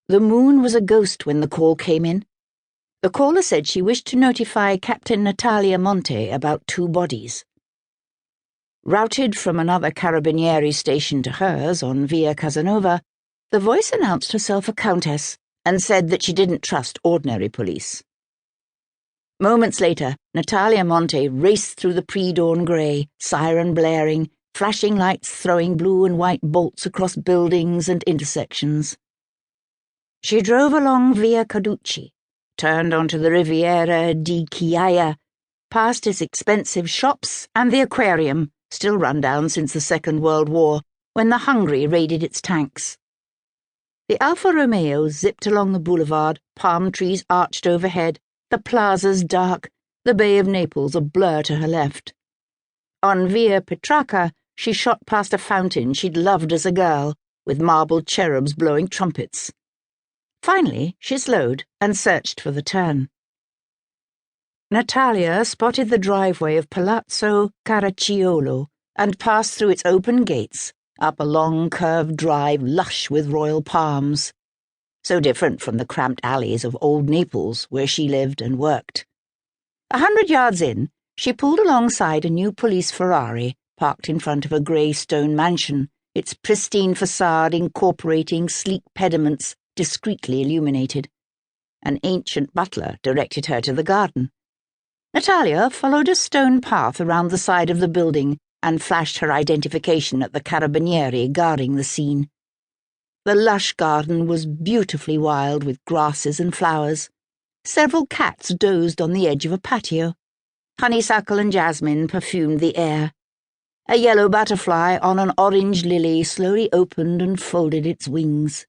The moon was a ghost when the call came in. The caller said she wished to notify Captain Natalia Monte about 2 bodies. Routed from another Carabiniere station to hers on Via Casanova, the voice announced herself a countess and said that she didn't trust ordinary police. Moments later, Natalia Monte raced through the pre-dawn grey, siren blaring, flashing lights throwing blue and white bolts across buildings and intersections. She drove along Via Carducci, turned onto the Riviera di Chiaia, past its expensive shops and the aquarium, still run down since the Second World War, when the Hungary raided its tanks. The Alfa Romeo zipped along the boulevard, palm trees arched overhead, the plazas dark, the Bay of Naples a blur to her left. On Via Petrarca, she shot past a fountain she'd loved as a girl, with marble cherubs blowing trumpets. Finally, she slowed and searched for the turn. Natalia spotted the driveway of Palazzo Caracciolo and passed through its open gates, up a long curved drive lush with royal palms. So different from the cramped alleys of old Naples where she lived and worked. 100 yards in, she pulled alongside a new police Ferrari parked in front of a grey stone mansion, its pristine facade incorporating sleek pediments discreetly illuminated. An ancient butler directed her to the garden. Natalia followed a stone path around the side of the building and flashed her identification at the Carabiniere guarding the scene. The lush garden was beautifully wild with grasses and flowers. Several cats dozed on the edge of a patio. Honeysuckle and jasmine perfumed the air. A yellow butterfly on an orange lily slowly opened and folded its wings.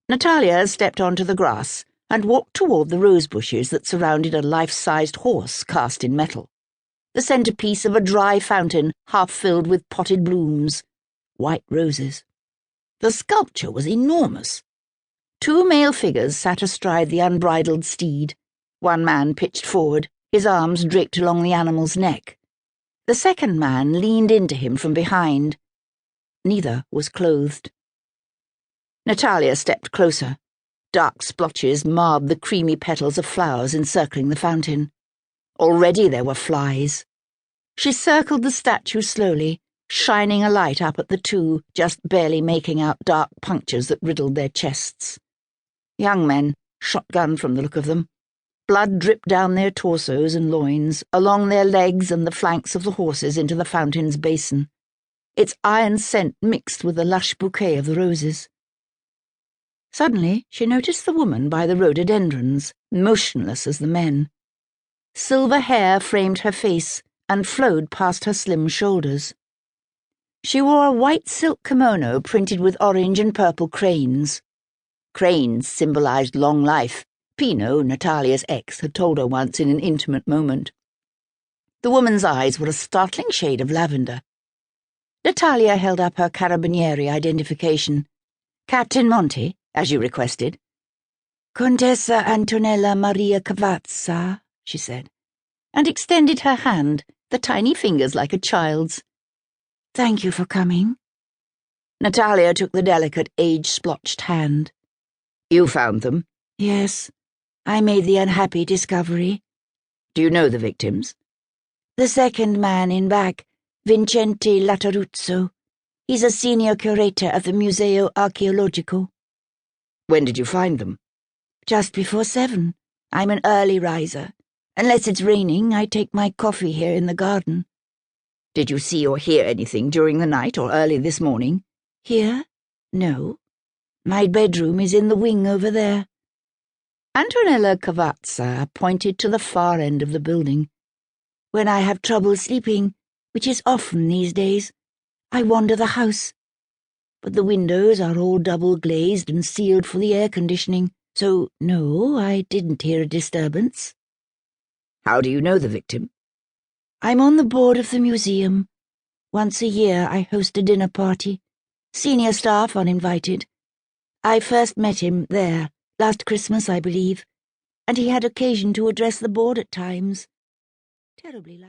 Natalia stepped onto the grass and walked toward the rose bushes that surrounded a life-sized horse cast in metal, the centerpiece of a dry fountain half filled with potted blooms, white roses. The sculpture was enormous. 2 male figures sat astride the unbridled steed. One man pitched forward, his arms draped along the animal's neck. The second man leaned into him from behind. Neither was clothed. Natalia stepped closer. Dark splotches marred the creamy petals of flowers encircling the fountain. Already there were flies. She circled the statue slowly, shining a light up at the 2, just barely making out dark punctures that riddled their chests. Young men, shotgun from the look of them. Blood dripped down their torsos and loins, along their legs and the flanks of the horses into the fountain's basin. Its iron scent mixed with the lush bouquet of the roses. Suddenly, she noticed the woman by the rhododendrons, motionless as the men. Silver hair framed her face and flowed past her slim shoulders. She wore a white silk kimono printed with orange and purple cranes. Cranes symbolized long life, Pino, Natalia's ex, had told her once in an intimate moment. The woman's eyes were a startling shade of lavender. Natalia held up her Carabiniere identification. Captain Monte, as you requested. Contessa Antonella Maria Cavazza, she said, and extended her hand, the tiny fingers like a child's. Thank you for coming. Natalia took the delicate, age-splotched hand. You found them? Yes. I made the unhappy discovery. Do you know the victims? The second man in back, Vincente Lataruzzo. He's a senior curator at the Museo Archeologico. When did you find them? Just before 7. I'm an early riser. Unless it's raining, I take my coffee here in the garden. Did you see or hear anything during the night or early this morning? Here? No. My bedroom is in the wing over there. Antonella Cavazza pointed to the far end of the building. When I have trouble sleeping, which is often these days, I wander the house. But the windows are all double-glazed and sealed for the air conditioning, so no, I didn't hear a disturbance. How do you know the victim? I'm on the board of the museum. Once a year I host a dinner party. Senior staff uninvited. I first met him there, last Christmas, I believe, and he had occasion to address the board at times. Terribly